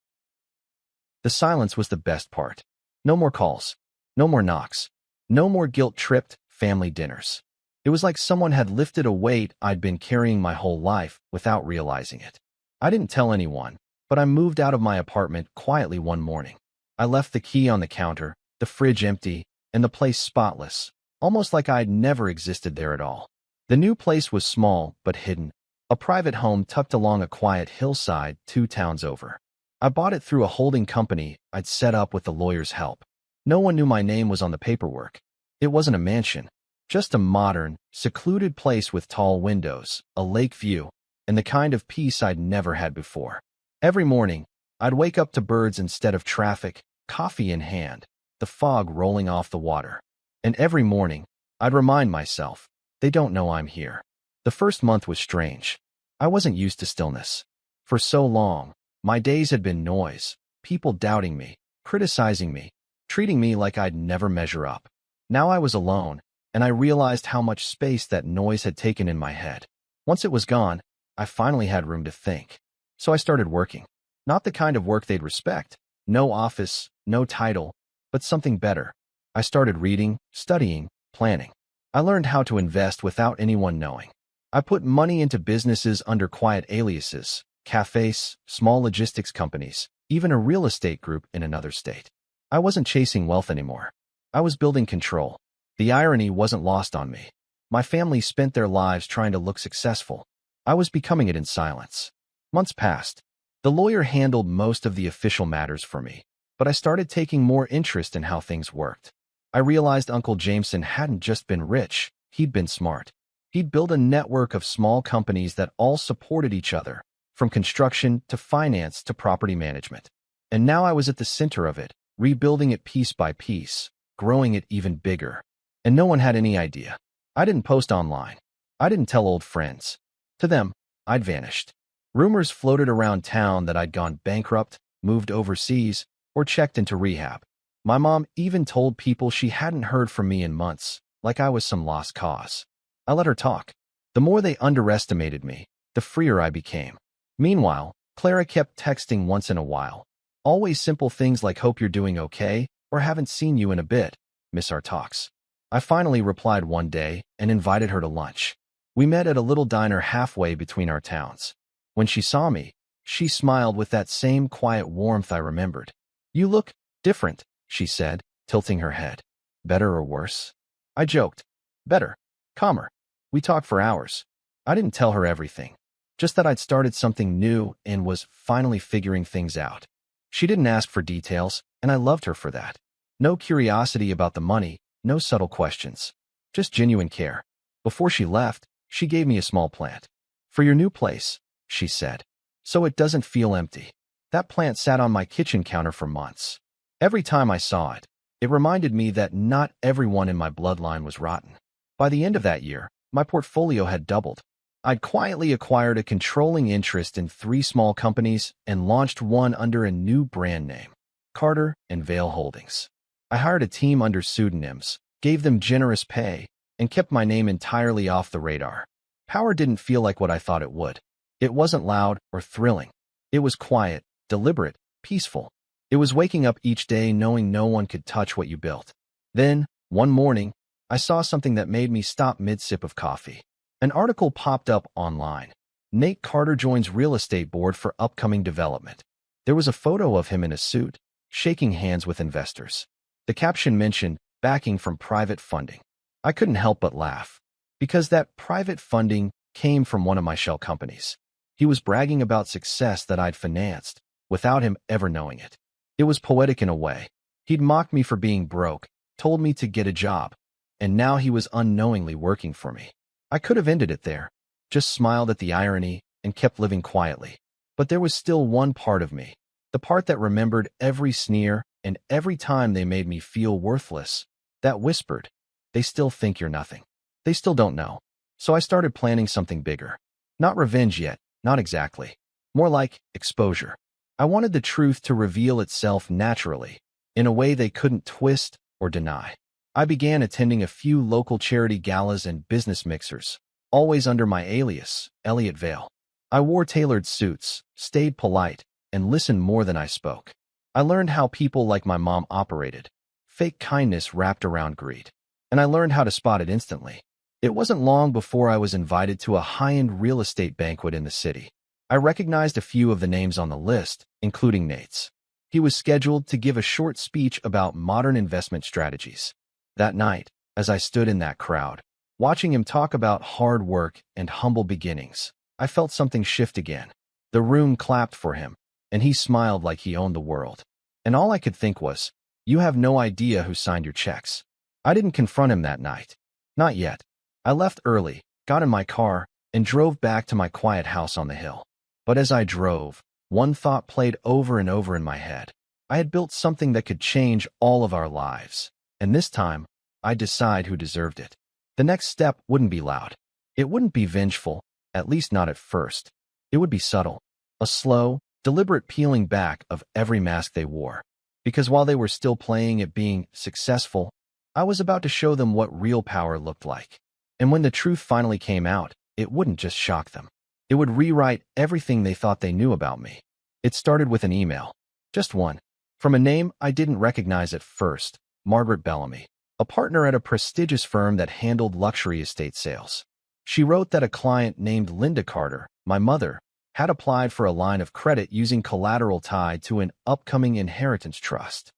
The silence was the best part. No more calls, no more knocks, no more guilt-tripped family dinners. It was like someone had lifted a weight I'd been carrying my whole life without realizing it. I didn't tell anyone, but I moved out of my apartment quietly one morning. I left the key on the counter, the fridge empty, and the place spotless, almost like I'd never existed there at all. The new place was small but hidden, a private home tucked along a quiet hillside 2 towns over. I bought it through a holding company I'd set up with the lawyer's help. No one knew my name was on the paperwork. It wasn't a mansion, just a modern, secluded place with tall windows, a lake view, and the kind of peace I'd never had before. Every morning, I'd wake up to birds instead of traffic, coffee in hand, the fog rolling off the water. And every morning, I'd remind myself, they don't know I'm here. The first month was strange. I wasn't used to stillness. For so long, my days had been noise, people doubting me, criticizing me, treating me like I'd never measure up. Now I was alone, and I realized how much space that noise had taken in my head. Once it was gone, I finally had room to think. So I started working. Not the kind of work they'd respect. No office, no title, but something better. I started reading, studying, planning. I learned how to invest without anyone knowing. I put money into businesses under quiet aliases, cafes, small logistics companies, even a real estate group in another state. I wasn't chasing wealth anymore. I was building control. The irony wasn't lost on me. My family spent their lives trying to look successful. I was becoming it in silence. Months passed. The lawyer handled most of the official matters for me, but I started taking more interest in how things worked. I realized Uncle Jameson hadn't just been rich, he'd been smart. He'd built a network of small companies that all supported each other, from construction to finance to property management. And now I was at the center of it, rebuilding it piece by piece, growing it even bigger. And no one had any idea. I didn't post online. I didn't tell old friends. To them, I'd vanished. Rumors floated around town that I'd gone bankrupt, moved overseas, or checked into rehab. My mom even told people she hadn't heard from me in months, like I was some lost cause. I let her talk. The more they underestimated me, the freer I became. Meanwhile, Clara kept texting once in a while. Always simple things like "hope you're doing okay" or "haven't seen you in a bit, miss our talks." I finally replied one day and invited her to lunch. We met at a little diner halfway between our towns. When she saw me, she smiled with that same quiet warmth I remembered. "You look different," she said, tilting her head. "Better or worse?" I joked. "Better. Calmer." We talked for hours. I didn't tell her everything, just that I'd started something new and was finally figuring things out. She didn't ask for details, and I loved her for that. No curiosity about the money, no subtle questions. Just genuine care. Before she left, she gave me a small plant. "For your new place," she said, "so it doesn't feel empty." That plant sat on my kitchen counter for months. Every time I saw it, it reminded me that not everyone in my bloodline was rotten. By the end of that year, my portfolio had doubled. I'd quietly acquired a controlling interest in 3 small companies and launched one under a new brand name, Carter and Vale Holdings. I hired a team under pseudonyms, gave them generous pay, and kept my name entirely off the radar. Power didn't feel like what I thought it would. It wasn't loud or thrilling. It was quiet, deliberate, peaceful. It was waking up each day knowing no one could touch what you built. Then, one morning, I saw something that made me stop mid-sip of coffee. An article popped up online. "Nate Carter joins real estate board for upcoming development." There was a photo of him in a suit, shaking hands with investors. The caption mentioned backing from private funding. I couldn't help but laugh, because that private funding came from one of my shell companies. He was bragging about success that I'd financed, without him ever knowing it. It was poetic in a way. He'd mocked me for being broke, told me to get a job, and now he was unknowingly working for me. I could have ended it there, just smiled at the irony and kept living quietly. But there was still one part of me, the part that remembered every sneer and every time they made me feel worthless, that whispered, they still think you're nothing. They still don't know. So I started planning something bigger. Not revenge yet, not exactly. More like exposure. I wanted the truth to reveal itself naturally, in a way they couldn't twist or deny. I began attending a few local charity galas and business mixers, always under my alias, Elliot Vale. I wore tailored suits, stayed polite, and listened more than I spoke. I learned how people like my mom operated, fake kindness wrapped around greed, and I learned how to spot it instantly. It wasn't long before I was invited to a high-end real estate banquet in the city. I recognized a few of the names on the list, including Nate's. He was scheduled to give a short speech about modern investment strategies. That night, as I stood in that crowd, watching him talk about hard work and humble beginnings, I felt something shift again. The room clapped for him, and he smiled like he owned the world. And all I could think was, you have no idea who signed your checks. I didn't confront him that night. Not yet. I left early, got in my car, and drove back to my quiet house on the hill. But as I drove, one thought played over and over in my head. I had built something that could change all of our lives, and this time, I'd decide who deserved it. The next step wouldn't be loud. It wouldn't be vengeful, at least not at first. It would be subtle, a slow, deliberate peeling back of every mask they wore. Because while they were still playing at being successful, I was about to show them what real power looked like. And when the truth finally came out, it wouldn't just shock them. It would rewrite everything they thought they knew about me. It started with an email. Just one. From a name I didn't recognize at first, Margaret Bellamy, a partner at a prestigious firm that handled luxury estate sales. She wrote that a client named Linda Carter, my mother, had applied for a line of credit using collateral tied to an upcoming inheritance trust.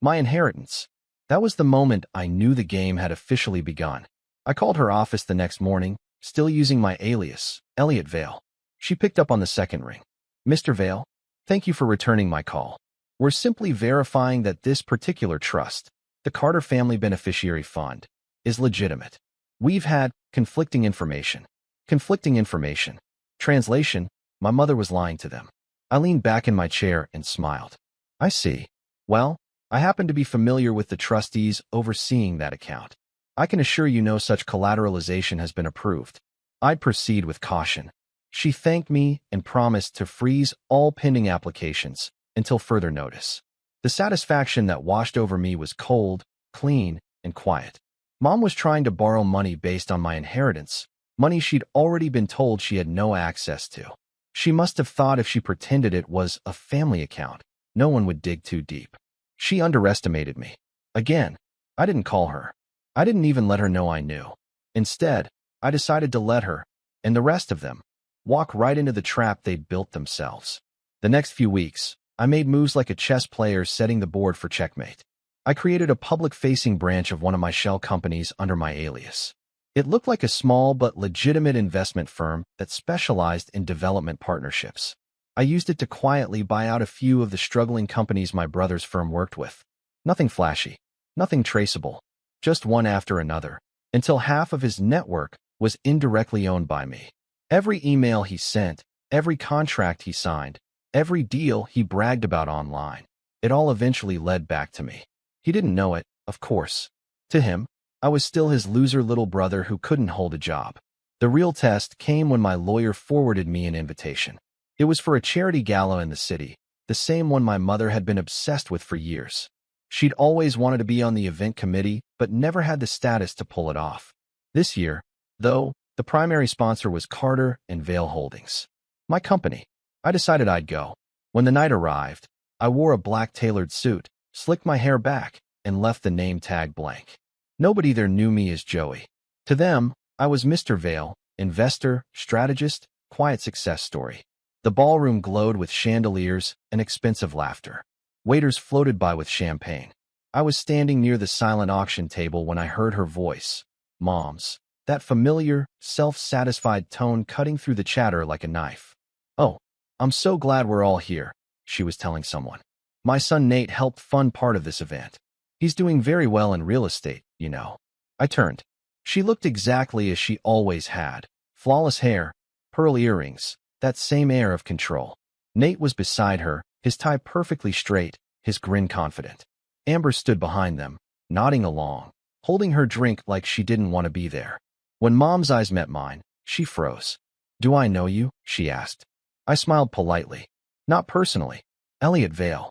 My inheritance. That was the moment I knew the game had officially begun. I called her office the next morning, still using my alias, Elliot Vale. She picked up on the second ring. Mr. Vale, thank you for returning my call. We're simply verifying that this particular trust, the Carter Family Beneficiary Fund, is legitimate. We've had conflicting information. Conflicting information. Translation, my mother was lying to them. I leaned back in my chair and smiled. I see. Well, I happen to be familiar with the trustees overseeing that account. I can assure you no such collateralization has been approved. I'd proceed with caution. She thanked me and promised to freeze all pending applications until further notice. The satisfaction that washed over me was cold, clean, and quiet. Mom was trying to borrow money based on my inheritance, money she'd already been told she had no access to. She must have thought if she pretended it was a family account, no one would dig too deep. She underestimated me. Again, I didn't call her. I didn't even let her know I knew. Instead, I decided to let her, and the rest of them, walk right into the trap they'd built themselves. The next few weeks, I made moves like a chess player setting the board for checkmate. I created a public-facing branch of one of my shell companies under my alias. It looked like a small but legitimate investment firm that specialized in development partnerships. I used it to quietly buy out a few of the struggling companies my brother's firm worked with. Nothing flashy, nothing traceable, just one after another, until half of his network was indirectly owned by me. Every email he sent, every contract he signed, every deal he bragged about online, it all eventually led back to me. He didn't know it, of course. To him, I was still his loser little brother who couldn't hold a job. The real test came when my lawyer forwarded me an invitation. It was for a charity gala in the city, the same one my mother had been obsessed with for years. She'd always wanted to be on the event committee, but never had the status to pull it off. This year, though, the primary sponsor was Carter and Vale Holdings, my company. I decided I'd go. When the night arrived, I wore a black tailored suit, slicked my hair back, and left the name tag blank. Nobody there knew me as Joey. To them, I was Mr. Vale, investor, strategist, quiet success story. The ballroom glowed with chandeliers and expensive laughter. Waiters floated by with champagne. I was standing near the silent auction table when I heard her voice. Mom's. That familiar, self-satisfied tone cutting through the chatter like a knife. Oh, I'm so glad we're all here, she was telling someone. My son Nate helped fund part of this event. He's doing very well in real estate, you know. I turned. She looked exactly as she always had. Flawless hair, pearl earrings, that same air of control. Nate was beside her, his tie perfectly straight, his grin confident. Amber stood behind them, nodding along, holding her drink like she didn't want to be there. When Mom's eyes met mine, she froze. "Do I know you?" she asked. I smiled politely. "Not personally. Elliot Vale."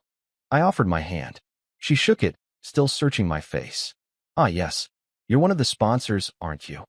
I offered my hand. She shook it, still searching my face. "Ah, yes. You're one of the sponsors, aren't you?"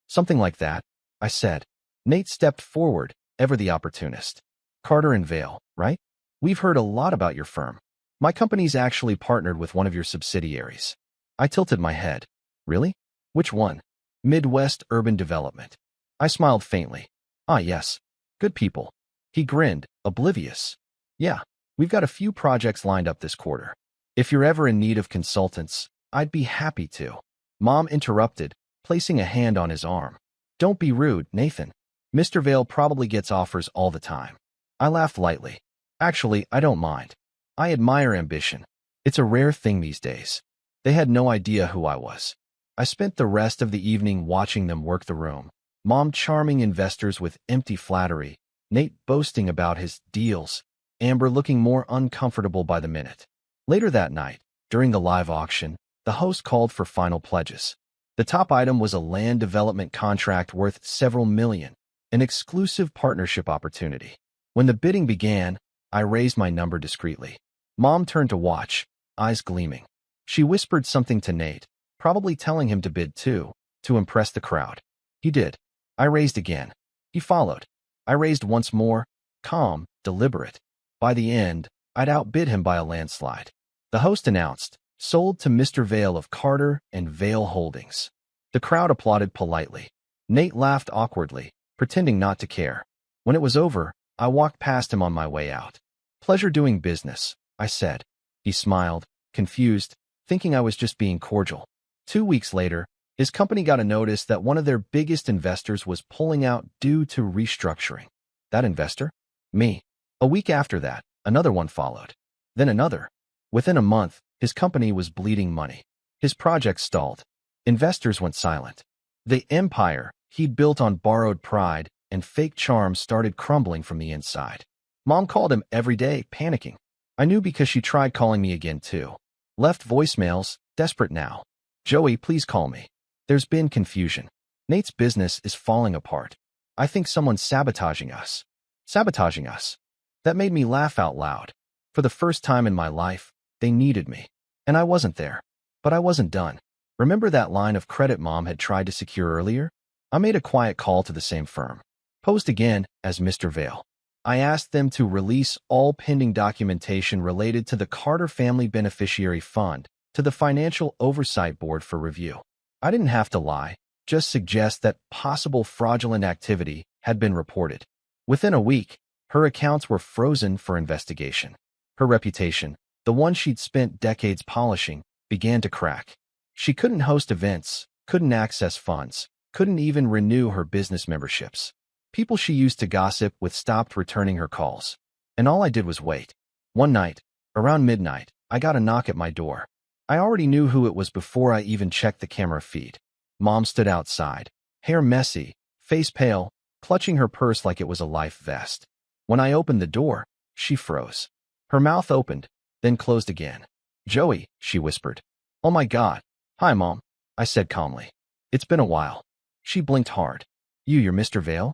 "Something like that," I said. Nate stepped forward, ever the opportunist. "Carter and Vale, right? We've heard a lot about your firm. My company's actually partnered with one of your subsidiaries." I tilted my head. "Really? Which one?" "Midwest Urban Development." I smiled faintly. "Ah, yes. Good people." He grinned, oblivious. "Yeah, we've got a few projects lined up this quarter. If you're ever in need of consultants, I'd be happy to." Mom interrupted, placing a hand on his arm. "Don't be rude, Nathan. Mr. Vale probably gets offers all the time." I laughed lightly. "Actually, I don't mind. I admire ambition. It's a rare thing these days." They had no idea who I was. I spent the rest of the evening watching them work the room. Mom charming investors with empty flattery, Nate boasting about his deals, Amber looking more uncomfortable by the minute. Later that night, during the live auction, the host called for final pledges. The top item was a land development contract worth several million, an exclusive partnership opportunity. When the bidding began, I raised my number discreetly. Mom turned to watch, eyes gleaming. She whispered something to Nate, probably telling him to bid too, to impress the crowd. He did. I raised again. He followed. I raised once more, calm, deliberate. By the end, I'd outbid him by a landslide. The host announced, "Sold to Mr. Vale of Carter and Vale Holdings." The crowd applauded politely. Nate laughed awkwardly, pretending not to care. When it was over, I walked past him on my way out. "Pleasure doing business," I said. He smiled, confused, thinking I was just being cordial. 2 weeks later, his company got a notice that one of their biggest investors was pulling out due to restructuring. That investor? Me. A week after that, another one followed. Then another. Within a month, his company was bleeding money. His project stalled. Investors went silent. The empire he'd built on borrowed pride and fake charm started crumbling from the inside. Mom called him every day, panicking. I knew because she tried calling me again too. Left voicemails, desperate now. "Joey, please call me. There's been confusion. Nate's business is falling apart. I think someone's sabotaging us." Sabotaging us. That made me laugh out loud. For the first time in my life, they needed me. And I wasn't there. But I wasn't done. Remember that line of credit Mom had tried to secure earlier? I made a quiet call to the same firm. Posed again as Mr. Vale. I asked them to release all pending documentation related to the Carter Family Beneficiary Fund to the Financial Oversight Board for review. I didn't have to lie, just suggest that possible fraudulent activity had been reported. Within a week, her accounts were frozen for investigation. Her reputation, the one she'd spent decades polishing, began to crack. She couldn't host events, couldn't access funds, couldn't even renew her business memberships. People she used to gossip with stopped returning her calls. And all I did was wait. One night, around midnight, I got a knock at my door. I already knew who it was before I even checked the camera feed. Mom stood outside, hair messy, face pale, clutching her purse like it was a life vest. When I opened the door, she froze. Her mouth opened, then closed again. "Joey," she whispered. "Oh my God." "Hi, Mom," I said calmly. "It's been a while." She blinked hard. You're Mr. Vale?"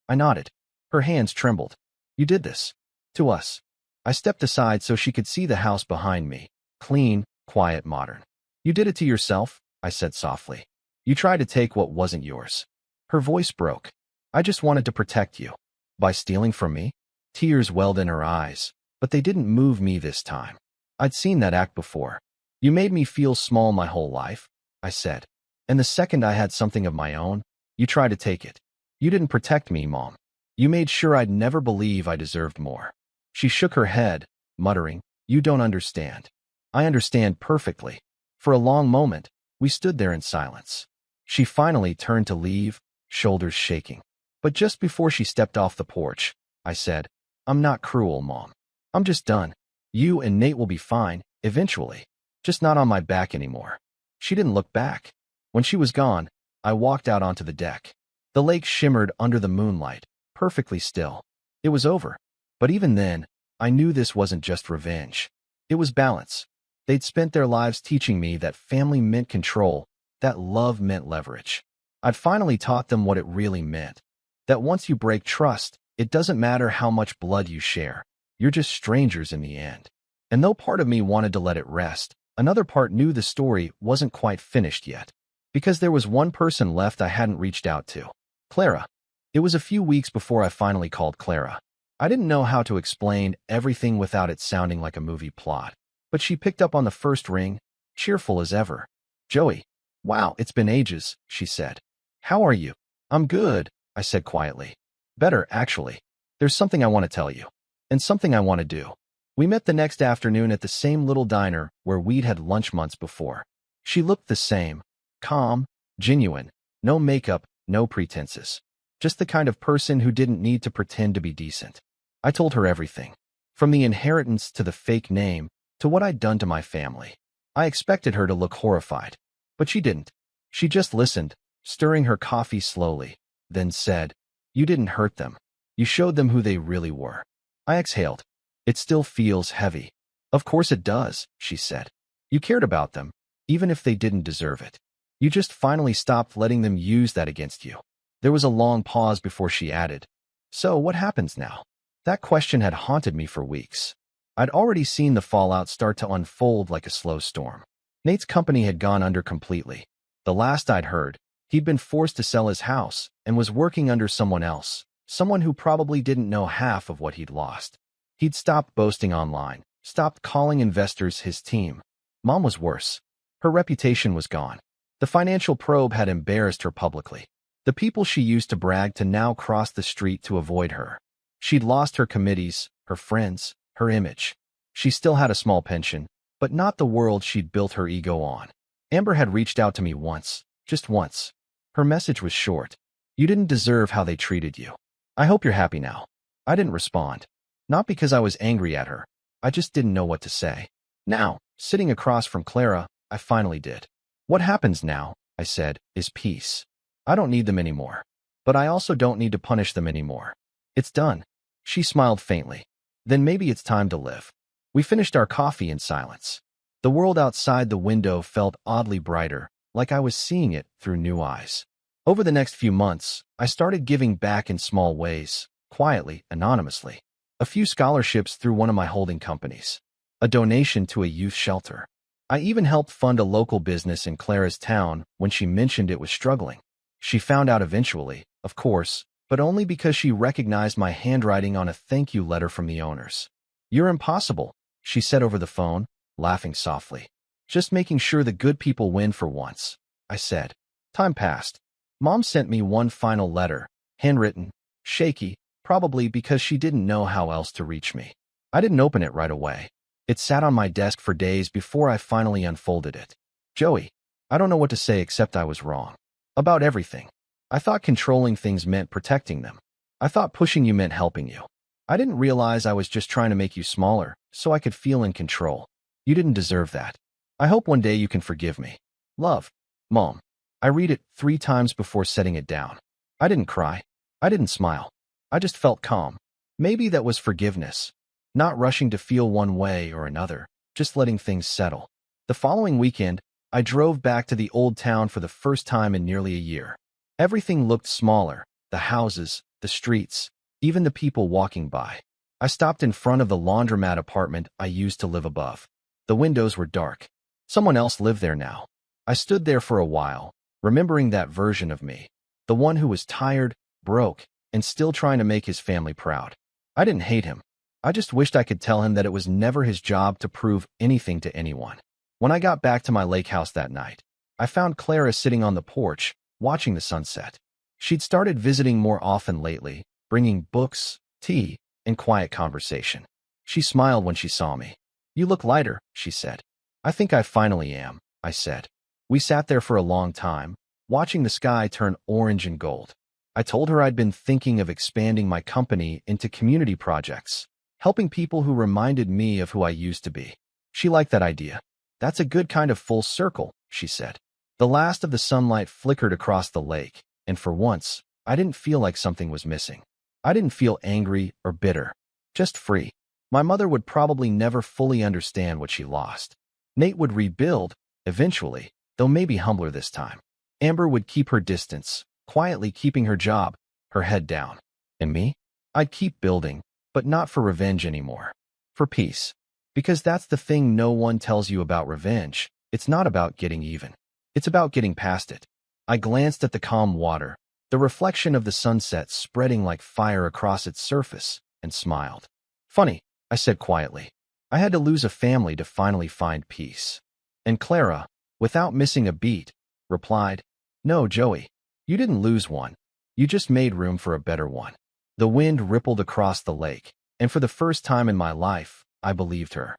I nodded. Her hands trembled. "You did this. To us." I stepped aside so she could see the house behind me. Clean, quiet, modern. "You did it to yourself," I said softly. "You tried to take what wasn't yours." Her voice broke. "I just wanted to protect you." "By stealing from me?" Tears welled in her eyes, but they didn't move me this time. I'd seen that act before. "You made me feel small my whole life," I said. "And the second I had something of my own, you tried to take it. You didn't protect me, Mom. You made sure I'd never believe I deserved more." She shook her head, muttering, "You don't understand." "I understand perfectly." For a long moment, we stood there in silence. She finally turned to leave, shoulders shaking. But just before she stepped off the porch, I said, "I'm not cruel, Mom. I'm just done. You and Nate will be fine, eventually." just not on my back anymore. She didn't look back. When she was gone, I walked out onto the deck. The lake shimmered under the moonlight, perfectly still. It was over. But even then, I knew this wasn't just revenge. It was balance. They'd spent their lives teaching me that family meant control, that love meant leverage. I'd finally taught them what it really meant. That once you break trust, it doesn't matter how much blood you share. You're just strangers in the end. And though part of me wanted to let it rest, another part knew the story wasn't quite finished yet. Because there was one person left I hadn't reached out to. Clara. It was a few weeks before I finally called Clara. I didn't know how to explain everything without it sounding like a movie plot. But she picked up on the first ring, cheerful as ever. "Joey. Wow, it's been ages," she said. "How are you?" "I'm good," I said quietly. "Better, actually. There's something I want to tell you. And something I want to do." We met the next afternoon at the same little diner where we'd had lunch months before. She looked the same. Calm, genuine, no makeup, no pretenses. Just the kind of person who didn't need to pretend to be decent. I told her everything. From the inheritance to the fake name, to what I'd done to my family. I expected her to look horrified. But she didn't. She just listened, stirring her coffee slowly, then said, "You didn't hurt them. You showed them who they really were." I exhaled. "It still feels heavy." "Of course it does," she said. "You cared about them, even if they didn't deserve it. You just finally stopped letting them use that against you." There was a long pause before she added, "So what happens now?" That question had haunted me for weeks. I'd already seen the fallout start to unfold like a slow storm. Nate's company had gone under completely. The last I'd heard, he'd been forced to sell his house and was working under someone else, someone who probably didn't know half of what he'd lost. He'd stopped boasting online, stopped calling investors his team. Mom was worse. Her reputation was gone. The financial probe had embarrassed her publicly. The people she used to brag to now crossed the street to avoid her. She'd lost her committees, her friends, her image. She still had a small pension, but not the world she'd built her ego on. Amber had reached out to me once, just once. Her message was short. "You didn't deserve how they treated you. I hope you're happy now." I didn't respond. Not because I was angry at her. I just didn't know what to say. Now, sitting across from Clara, I finally did. "What happens now," I said, "is peace. I don't need them anymore. But I also don't need to punish them anymore. It's done." She smiled faintly. "Then maybe it's time to live." We finished our coffee in silence. The world outside the window felt oddly brighter, like I was seeing it through new eyes. Over the next few months, I started giving back in small ways, quietly, anonymously. A few scholarships through one of my holding companies. A donation to a youth shelter. I even helped fund a local business in Clara's town when she mentioned it was struggling. She found out eventually, of course, but only because she recognized my handwriting on a thank you letter from the owners. "You're impossible," she said over the phone, laughing softly. "Just making sure the good people win for once," I said. Time passed. Mom sent me one final letter, handwritten, shaky, probably because she didn't know how else to reach me. I didn't open it right away. It sat on my desk for days before I finally unfolded it. "Joey, I don't know what to say except I was wrong. About everything. I thought controlling things meant protecting them. I thought pushing you meant helping you. I didn't realize I was just trying to make you smaller, so I could feel in control. You didn't deserve that. I hope one day you can forgive me. Love, Mom." I read it 3 times before setting it down. I didn't cry. I didn't smile. I just felt calm. Maybe that was forgiveness. Not rushing to feel one way or another, just letting things settle. The following weekend, I drove back to the old town for the first time in nearly a year. Everything looked smaller, the houses, the streets, even the people walking by. I stopped in front of the laundromat apartment I used to live above. The windows were dark. Someone else lived there now. I stood there for a while, remembering that version of me, the one who was tired, broke, and still trying to make his family proud. I didn't hate him. I just wished I could tell him that it was never his job to prove anything to anyone. When I got back to my lake house that night, I found Clara sitting on the porch, watching the sunset. She'd started visiting more often lately, bringing books, tea, and quiet conversation. She smiled when she saw me. "You look lighter," she said. "I think I finally am," I said. We sat there for a long time, watching the sky turn orange and gold. I told her I'd been thinking of expanding my company into community projects, helping people who reminded me of who I used to be. She liked that idea. That's a good kind of full circle, she said. The last of the sunlight flickered across the lake, and for once, I didn't feel like something was missing. I didn't feel angry or bitter, just free. My mother would probably never fully understand what she lost. Nate would rebuild, eventually, though maybe humbler this time. Amber would keep her distance, quietly keeping her job, her head down. And me? I'd keep building, but not for revenge anymore. For peace. Because that's the thing no one tells you about revenge. It's not about getting even. It's about getting past it. I glanced at the calm water, the reflection of the sunset spreading like fire across its surface, and smiled. Funny, I said quietly. I had to lose a family to finally find peace. And Clara, without missing a beat, replied, No, Joey, you didn't lose one. You just made room for a better one. The wind rippled across the lake, and for the first time in my life, I believed her.